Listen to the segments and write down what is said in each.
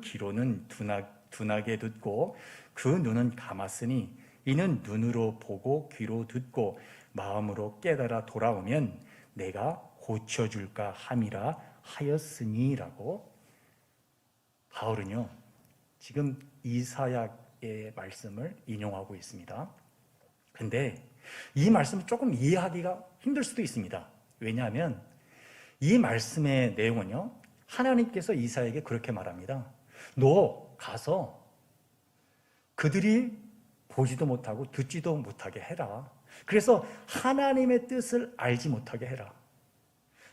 귀로는 둔하게 듣고 그 눈은 감았으니 이는 눈으로 보고 귀로 듣고 마음으로 깨달아 돌아오면 내가 고쳐줄까 함이라 하였으니라고 바울은요 지금 이사야의 말씀을 인용하고 있습니다. 근데 이 말씀을 조금 이해하기가 힘들 수도 있습니다. 왜냐하면 이 말씀의 내용은요 하나님께서 이사야에게 그렇게 말합니다. 너 가서 그들이 보지도 못하고 듣지도 못하게 해라. 그래서 하나님의 뜻을 알지 못하게 해라.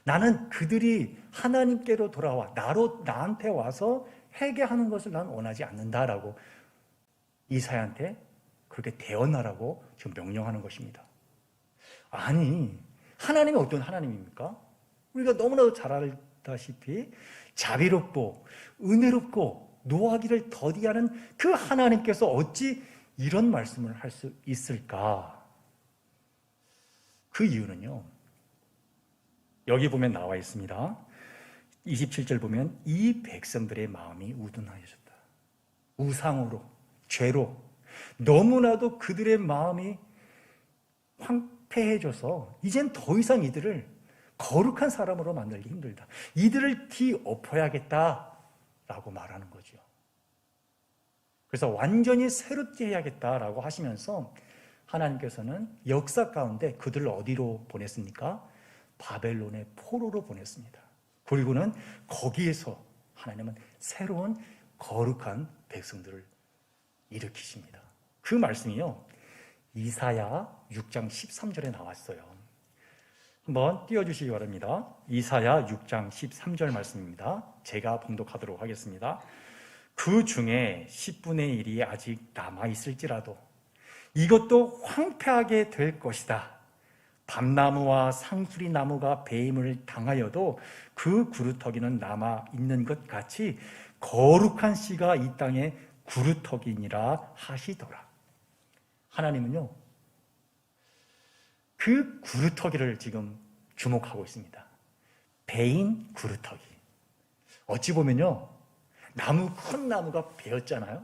나는 그들이 하나님께로 돌아와 나한테 와서 회개하는 것을 난 원하지 않는다라고 이사야한테 그렇게 대언하라고 지금 명령하는 것입니다. 아니, 하나님이 어떤 하나님입니까? 우리가 너무나도 잘 알다시피 자비롭고 은혜롭고 노하기를 더디하는 그 하나님께서 어찌 이런 말씀을 할 수 있을까? 그 이유는요 여기 보면 나와 있습니다. 27절 보면 이 백성들의 마음이 우둔하여졌다. 우상으로, 죄로 너무나도 그들의 마음이 황폐해져서 이젠 더 이상 이들을 거룩한 사람으로 만들기 힘들다. 이들을 뒤엎어야겠다라고 말하는 거죠. 그래서 완전히 새롭게 해야겠다라고 하시면서 하나님께서는 역사 가운데 그들을 어디로 보냈습니까? 바벨론의 포로로 보냈습니다. 그리고는 거기에서 하나님은 새로운 거룩한 백성들을 일으키십니다. 그 말씀이요 이사야 6장 13절에 나왔어요. 한번 띄워주시기 바랍니다. 이사야 6장 13절 말씀입니다. 제가 봉독하도록 하겠습니다. 그 중에 10분의 1이 아직 남아있을지라도 이것도 황폐하게 될 것이다. 밤나무와 상수리 나무가 배임을 당하여도 그 구루터기는 남아있는 것 같이 거룩한 씨가 이 땅에 구루터기니라 하시더라. 하나님은요 그 구루터기를 지금 주목하고 있습니다. 배인 구루터기. 어찌 보면요 큰 나무가 베었잖아요.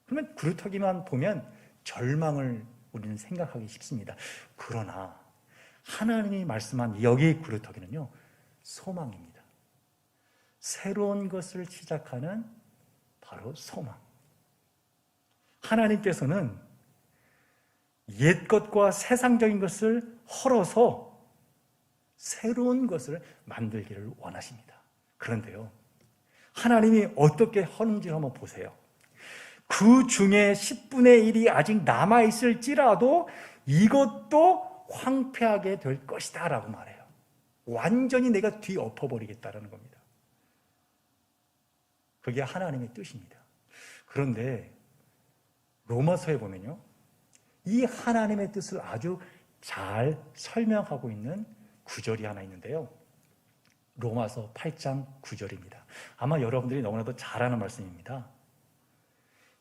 그러면 구루터기만 보면 절망을 우리는 생각하기 쉽습니다. 그러나 하나님이 말씀한 여기 구루터기는요 소망입니다. 새로운 것을 시작하는 바로 소망. 하나님께서는 옛 것과 세상적인 것을 헐어서 새로운 것을 만들기를 원하십니다. 그런데요 하나님이 어떻게 하는지를 한번 보세요. 그 중에 10분의 1이 아직 남아있을지라도 이것도 황폐하게 될 것이다 라고 말해요. 완전히 내가 뒤엎어버리겠다라는 겁니다. 그게 하나님의 뜻입니다. 그런데 로마서에 보면요 이 하나님의 뜻을 아주 잘 설명하고 있는 구절이 하나 있는데요. 로마서 8장 9절입니다. 아마 여러분들이 너무나도 잘 아는 말씀입니다.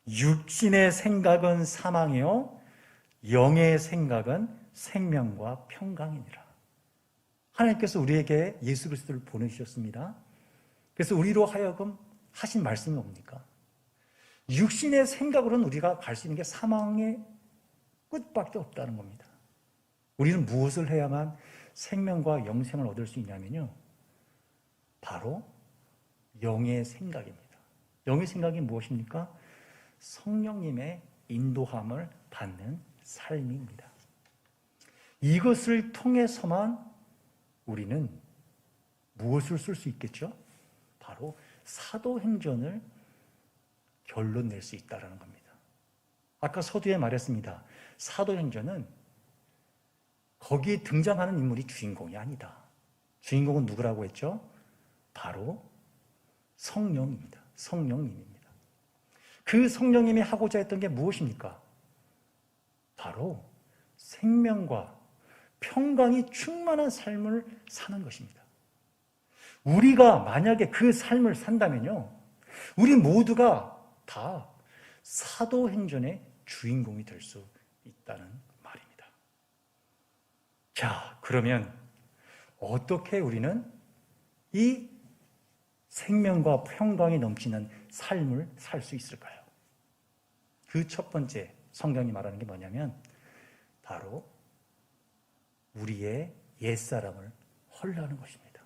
육신의 생각은 사망이요 영의 생각은 생명과 평강이니라. 하나님께서 우리에게 예수 그리스도를 보내주셨습니다. 그래서 우리로 하여금 하신 말씀이 뭡니까? 육신의 생각으로는 우리가 갈 수 있는 게 사망의 끝밖에 없다는 겁니다. 우리는 무엇을 해야만 생명과 영생을 얻을 수 있냐면요 바로 영의 생각입니다. 영의 생각이 무엇입니까? 성령님의 인도함을 받는 삶입니다. 이것을 통해서만 우리는 무엇을 쓸 수 있겠죠? 바로 사도행전을 결론 낼 수 있다는 겁니다. 아까 서두에 말했습니다. 사도행전은 거기에 등장하는 인물이 주인공이 아니다. 주인공은 누구라고 했죠? 바로 성령입니다. 성령님입니다. 그 성령님이 하고자 했던 게 무엇입니까? 바로 생명과 평강이 충만한 삶을 사는 것입니다. 우리가 만약에 그 삶을 산다면요 우리 모두가 다 사도행전의 주인공이 될 수 있다는 말입니다. 자, 그러면 어떻게 우리는 이 생명과 평강이 넘치는 삶을 살 수 있을까요? 그 첫 번째 성경이 말하는 게 뭐냐면 바로 우리의 옛사람을 헐라는 것입니다.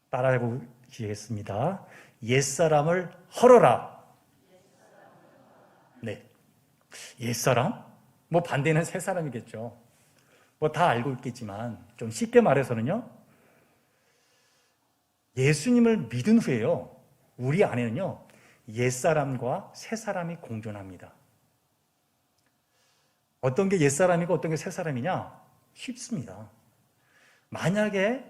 따라해 보시겠습니다. 옛사람을 헐어라. 네. 옛사람? 뭐 반대는 새사람이겠죠. 뭐 다 알고 있겠지만 좀 쉽게 말해서는요. 예수님을 믿은 후에요. 우리 안에는요. 옛사람과 새사람이 공존합니다. 어떤 게 옛사람이고 어떤 게 새사람이냐? 쉽습니다. 만약에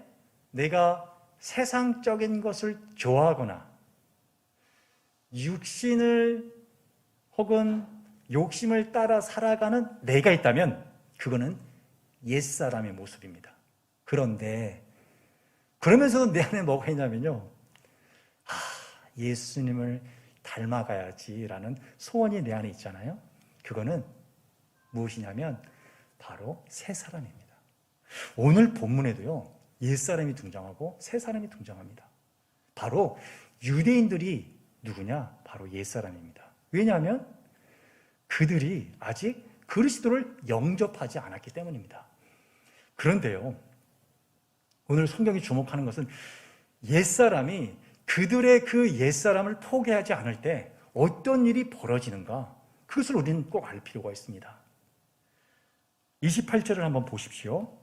내가 세상적인 것을 좋아하거나 육신을 혹은 욕심을 따라 살아가는 내가 있다면 그거는 옛사람의 모습입니다. 그런데 그러면서도 내 안에 뭐가 있냐면요. 예수님을 닮아가야지라는 소원이 내 안에 있잖아요. 그거는 무엇이냐면 바로 새 사람입니다. 오늘 본문에도요. 옛사람이 등장하고 새 사람이 등장합니다. 바로 유대인들이 누구냐? 바로 옛사람입니다. 왜냐하면 그들이 아직 그리스도를 영접하지 않았기 때문입니다. 그런데요. 오늘 성경이 주목하는 것은 옛사람이 그들의 그 옛사람을 포기하지 않을 때 어떤 일이 벌어지는가? 그것을 우리는 꼭 알 필요가 있습니다. 28절을 한번 보십시오.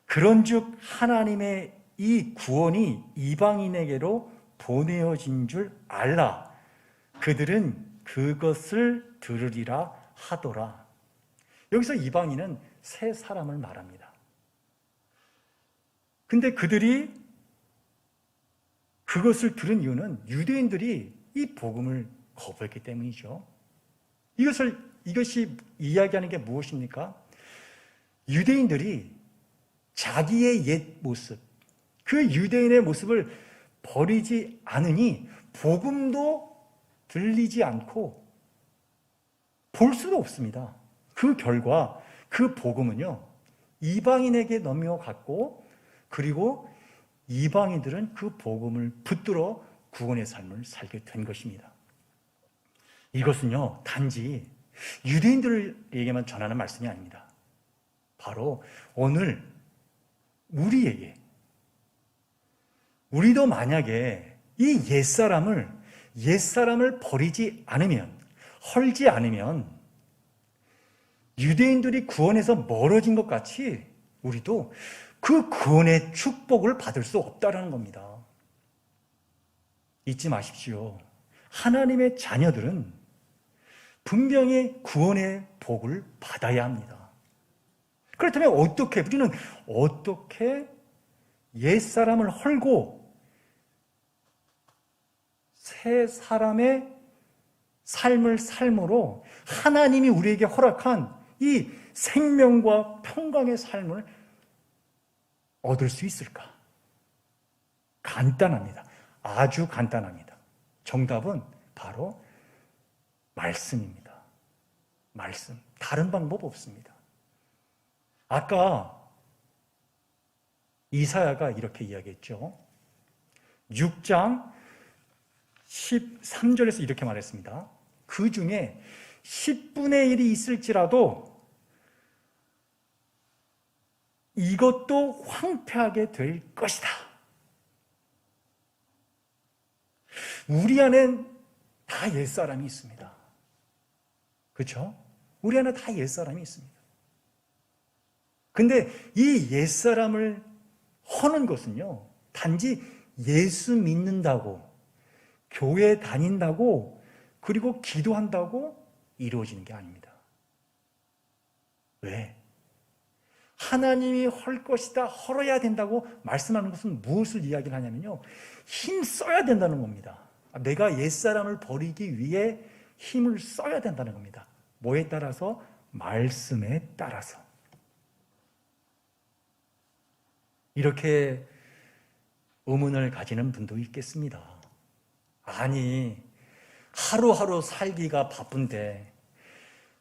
그런즉 하나님의 이 구원이 이방인에게로 보내어진 줄 알라. 그들은 그것을 들으리라 하더라. 여기서 이방인은 새 사람을 말합니다. 근데 그들이 그것을 들은 이유는 유대인들이 이 복음을 거부했기 때문이죠. 이것이 이야기하는 게 무엇입니까? 유대인들이 자기의 옛 모습, 그 유대인의 모습을 버리지 않으니 복음도 들리지 않고 볼 수도 없습니다. 그 결과 그 복음은요, 이방인에게 넘어갔고 그리고 이방인들은 그 복음을 붙들어 구원의 삶을 살게 된 것입니다. 이것은요, 단지 유대인들에게만 전하는 말씀이 아닙니다. 바로 오늘 우리도 만약에 이 옛사람을 버리지 않으면, 헐지 않으면 유대인들이 구원에서 멀어진 것 같이 우리도 그 구원의 축복을 받을 수 없다는 겁니다. 잊지 마십시오. 하나님의 자녀들은 분명히 구원의 복을 받아야 합니다. 그렇다면 우리는 어떻게 옛사람을 헐고 새 사람의 삶을 삶으로 하나님이 우리에게 허락한 이 생명과 평강의 삶을 얻을 수 있을까? 간단합니다. 아주 간단합니다. 정답은 바로 말씀입니다. 말씀. 다른 방법 없습니다. 아까 이사야가 이렇게 이야기했죠. 6장 13절에서 이렇게 말했습니다. 그 중에 10분의 1이 있을지라도 이것도 황폐하게 될 것이다. 우리 안엔 다 옛사람이 있습니다. 그렇죠? 우리 안에 다 옛사람이 있습니다. 근데 이 옛사람을 허는 것은요, 단지 예수 믿는다고, 교회 다닌다고, 그리고 기도한다고 이루어지는 게 아닙니다. 왜? 하나님이 헐 것이다, 헐어야 된다고 말씀하는 것은 무엇을 이야기를 하냐면요, 힘 써야 된다는 겁니다. 내가 옛사람을 버리기 위해 힘을 써야 된다는 겁니다. 뭐에 따라서? 말씀에 따라서. 이렇게 의문을 가지는 분도 있겠습니다. 아니, 하루하루 살기가 바쁜데,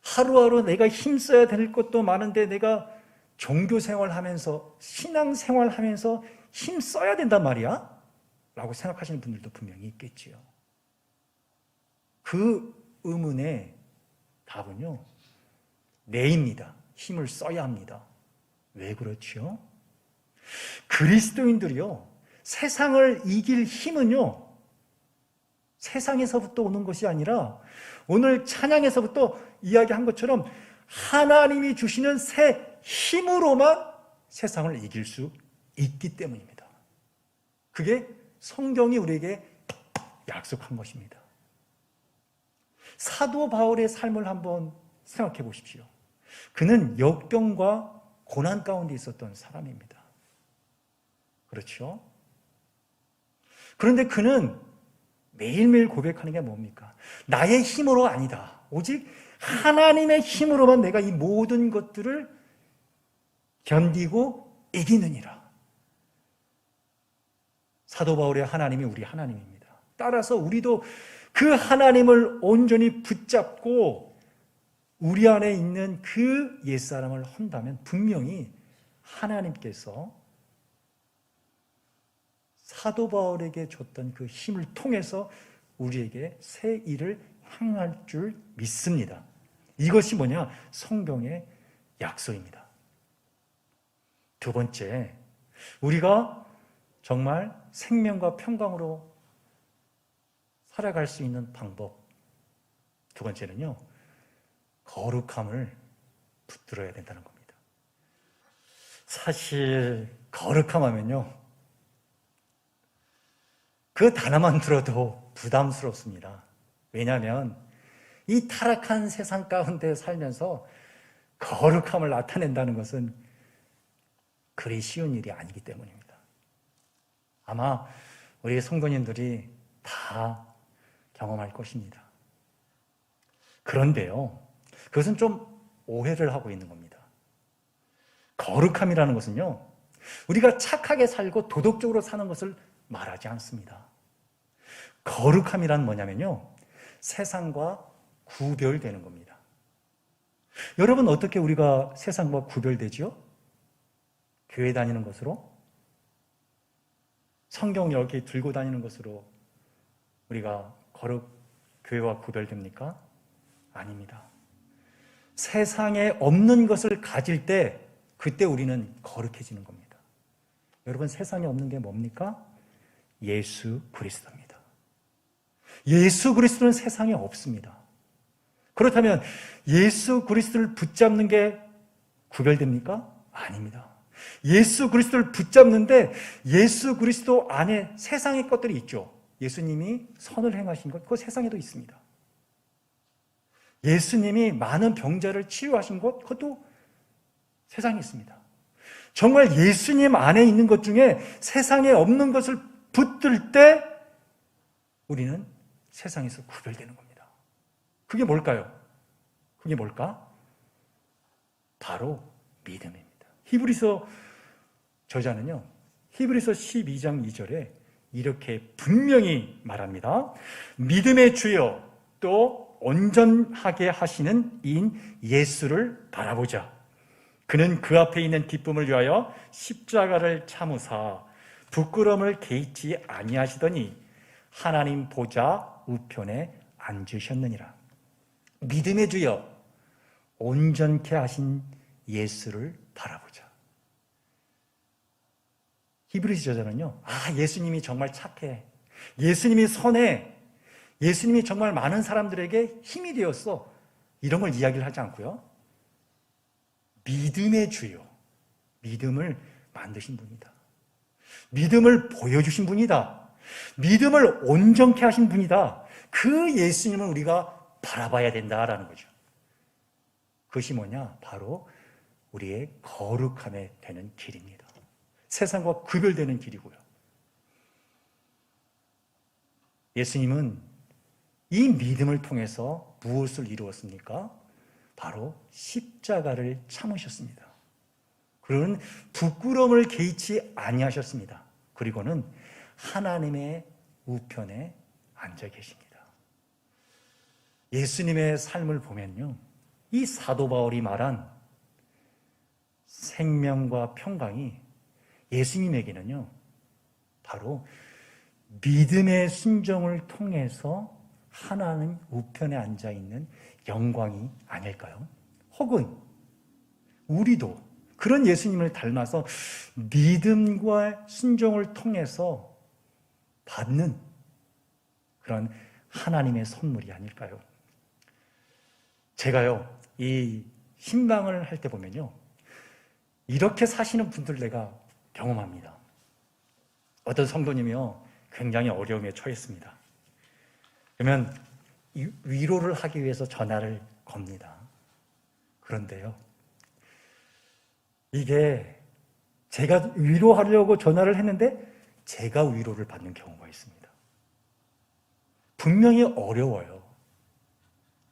하루하루 내가 힘써야 될 것도 많은데 내가 종교생활하면서, 신앙생활하면서 힘써야 된단 말이야? 라고 생각하시는 분들도 분명히 있겠지요. 그 의문의 답은요, 내입니다. 힘을 써야 합니다. 왜 그렇지요? 그리스도인들이요, 세상을 이길 힘은요, 세상에서부터 오는 것이 아니라 오늘 찬양에서부터 이야기한 것처럼 하나님이 주시는 새 힘으로만 세상을 이길 수 있기 때문입니다. 그게 성경이 우리에게 약속한 것입니다. 사도 바울의 삶을 한번 생각해 보십시오. 그는 역병과 고난 가운데 있었던 사람입니다. 그렇죠? 그런데 그는 매일매일 고백하는 게 뭡니까? 나의 힘으로 아니다. 오직 하나님의 힘으로만 내가 이 모든 것들을 견디고 이기느니라. 사도 바울의 하나님이 우리 하나님입니다. 따라서 우리도 그 하나님을 온전히 붙잡고 우리 안에 있는 그 옛사람을 헌다면 분명히 하나님께서 사도 바울에게 줬던 그 힘을 통해서 우리에게 새 일을 행할 줄 믿습니다. 이것이 뭐냐? 성경의 약속입니다. 두 번째, 우리가 정말 생명과 평강으로 살아갈 수 있는 방법. 두 번째는요, 거룩함을 붙들어야 된다는 겁니다. 사실 거룩함 하면요, 그 단어만 들어도 부담스럽습니다. 왜냐하면 이 타락한 세상 가운데 살면서 거룩함을 나타낸다는 것은 그리 쉬운 일이 아니기 때문입니다. 아마 우리 성도님들이 다 경험할 것입니다. 그런데요, 그것은 좀 오해를 하고 있는 겁니다. 거룩함이라는 것은요, 우리가 착하게 살고 도덕적으로 사는 것을 말하지 않습니다. 거룩함이란 뭐냐면요, 세상과 구별되는 겁니다. 여러분, 어떻게 우리가 세상과 구별되지요? 교회 다니는 것으로? 성경 여기 들고 다니는 것으로 우리가 교회와 구별됩니까? 아닙니다. 세상에 없는 것을 가질 때 그때 우리는 거룩해지는 겁니다. 여러분, 세상에 없는 게 뭡니까? 예수 그리스도입니다. 예수 그리스도는 세상에 없습니다. 그렇다면 예수 그리스도를 붙잡는 게 구별됩니까? 아닙니다. 예수 그리스도를 붙잡는데 예수 그리스도 안에 세상의 것들이 있죠. 예수님이 선을 행하신 것, 그거 세상에도 있습니다. 예수님이 많은 병자를 치유하신 것, 그것도 세상에 있습니다. 정말 예수님 안에 있는 것 중에 세상에 없는 것을 붙들 때 우리는 세상에서 구별되는 겁니다. 그게 뭘까요? 그게 뭘까? 바로 믿음입니다. 히브리서 저자는요, 히브리서 12장 2절에 이렇게 분명히 말합니다. 믿음의 주여 또 온전하게 하시는 이인 예수를 바라보자. 그는 그 앞에 있는 기쁨을 위하여 십자가를 참으사 부끄러움을 개의치 아니하시더니 하나님 보좌 우편에 앉으셨느니라. 믿음의 주여 온전케 하신 예수를 바라보자. 히브리서 저자는요, 예수님이 정말 착해, 예수님이 선해, 예수님이 정말 많은 사람들에게 힘이 되었어, 이런 걸 이야기를 하지 않고요, 믿음의 주요, 믿음을 만드신 분이다, 믿음을 보여주신 분이다, 믿음을 온전케 하신 분이다, 그 예수님을 우리가 바라봐야 된다라는 거죠. 그것이 뭐냐? 바로 우리의 거룩함에 되는 길입니다. 세상과 구별되는 길이고요. 예수님은 이 믿음을 통해서 무엇을 이루었습니까? 바로 십자가를 참으셨습니다. 그리고는 부끄러움을 개의치 아니하셨습니다. 그리고는 하나님의 우편에 앉아 계십니다. 예수님의 삶을 보면요, 이 사도 바울이 말한 생명과 평강이 예수님에게는요, 바로 믿음의 순종을 통해서 하나님 우편에 앉아 있는 영광이 아닐까요? 혹은 우리도 그런 예수님을 닮아서 믿음과 순종을 통해서 받는 그런 하나님의 선물이 아닐까요? 제가요, 이 신방을 할 때 보면요, 이렇게 사시는 분들 내가 경험합니다. 어떤 성도님이요, 굉장히 어려움에 처했습니다. 그러면 위로를 하기 위해서 전화를 겁니다. 그런데요, 이게 제가 위로하려고 전화를 했는데 제가 위로를 받는 경우가 있습니다. 분명히 어려워요.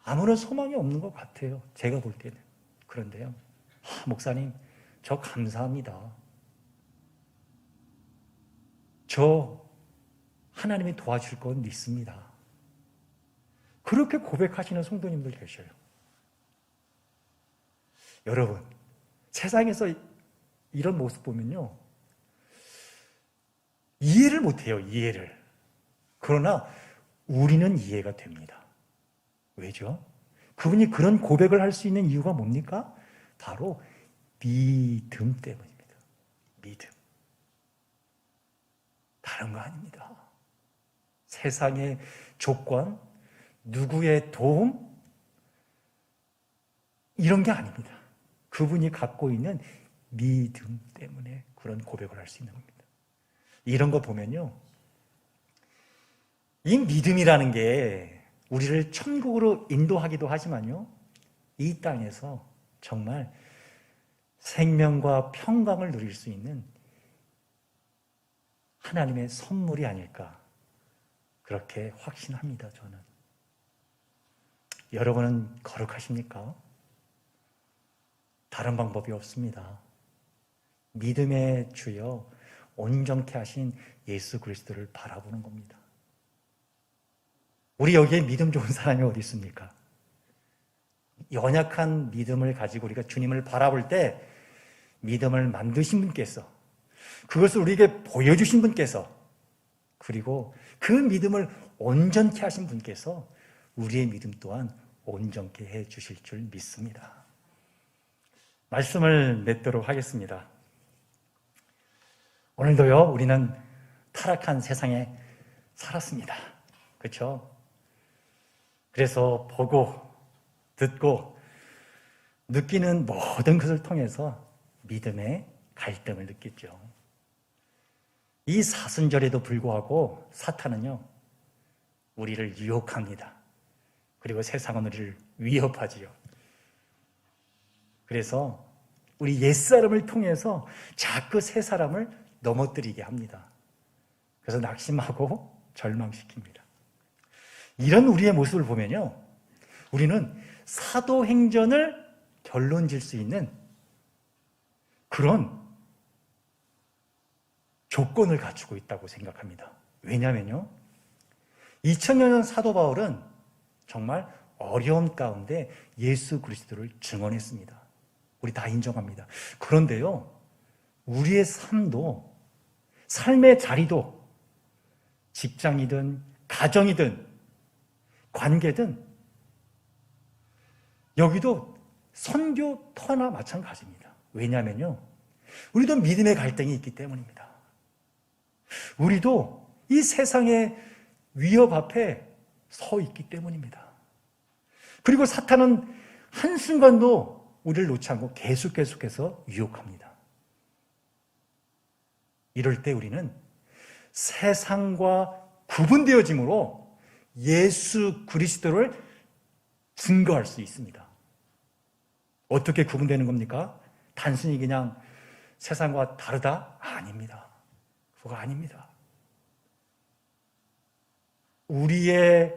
아무런 소망이 없는 것 같아요. 제가 볼 때는. 그런데요, 목사님, 저 감사합니다. 저 하나님이 도와줄 건 믿습니다. 그렇게 고백하시는 성도님들 계셔요. 여러분, 세상에서 이런 모습 보면요, 이해를 못해요. 이해를. 그러나 우리는 이해가 됩니다. 왜죠? 그분이 그런 고백을 할 수 있는 이유가 뭡니까? 바로 믿음 때문입니다. 믿음. 다른 거 아닙니다. 세상의 조건, 누구의 도움, 이런 게 아닙니다. 그분이 갖고 있는 믿음 때문에 그런 고백을 할 수 있는 겁니다. 이런 거 보면요, 이 믿음이라는 게 우리를 천국으로 인도하기도 하지만요, 이 땅에서 정말 생명과 평강을 누릴 수 있는 하나님의 선물이 아닐까, 그렇게 확신합니다. 저는. 여러분은 거룩하십니까? 다른 방법이 없습니다. 믿음의 주여 온전케 하신 예수 그리스도를 바라보는 겁니다. 우리 여기에 믿음 좋은 사람이 어디 있습니까? 연약한 믿음을 가지고 우리가 주님을 바라볼 때 믿음을 만드신 분께서, 그것을 우리에게 보여주신 분께서, 그리고 그 믿음을 온전케 하신 분께서 우리의 믿음 또한 온전케 해 주실 줄 믿습니다. 말씀을 맺도록 하겠습니다. 오늘도요, 우리는 타락한 세상에 살았습니다. 그렇죠? 그래서 보고 듣고 느끼는 모든 것을 통해서 믿음의 갈등을 느꼈죠. 이 사순절에도 불구하고 사탄은요, 우리를 유혹합니다. 그리고 세상은 우리를 위협하지요. 그래서 우리 옛사람을 통해서 자꾸 새 사람을 넘어뜨리게 합니다. 그래서 낙심하고 절망시킵니다. 이런 우리의 모습을 보면요, 우리는 사도행전을 결론 질 수 있는 그런 조건을 갖추고 있다고 생각합니다. 왜냐하면요, 2000년 전 사도 바울은 정말 어려운 가운데 예수 그리스도를 증언했습니다. 우리 다 인정합니다. 그런데요, 우리의 삶도, 삶의 자리도, 직장이든 가정이든 관계든 여기도 선교터나 마찬가지입니다. 왜냐하면요, 우리도 믿음의 갈등이 있기 때문입니다. 우리도 이 세상의 위협 앞에 서 있기 때문입니다. 그리고 사탄은 한순간도 우리를 놓지 않고 계속해서 유혹합니다. 이럴 때 우리는 세상과 구분되어짐으로 예수 그리스도를 증거할 수 있습니다. 어떻게 구분되는 겁니까? 단순히 그냥 세상과 다르다? 아닙니다. 그거 아닙니다. 우리의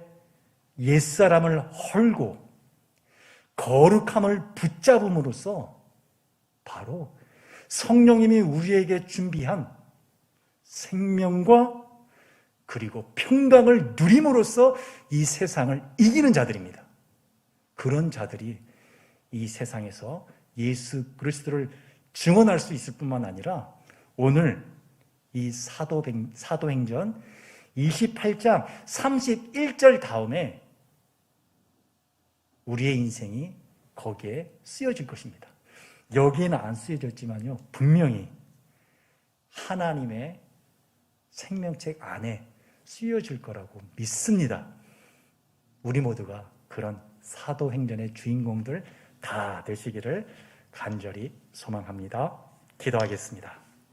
옛사람을 헐고 거룩함을 붙잡음으로써 바로 성령님이 우리에게 준비한 생명과 그리고 평강을 누림으로써 이 세상을 이기는 자들입니다. 그런 자들이 이 세상에서 예수 그리스도를 증언할 수 있을 뿐만 아니라 오늘 이 사도행전 28장 31절 다음에 우리의 인생이 거기에 쓰여질 것입니다. 여기에는 안 쓰여졌지만요, 분명히 하나님의 생명책 안에 쓰여질 거라고 믿습니다. 우리 모두가 그런 사도행전의 주인공들 다 되시기를 간절히 소망합니다. 기도하겠습니다.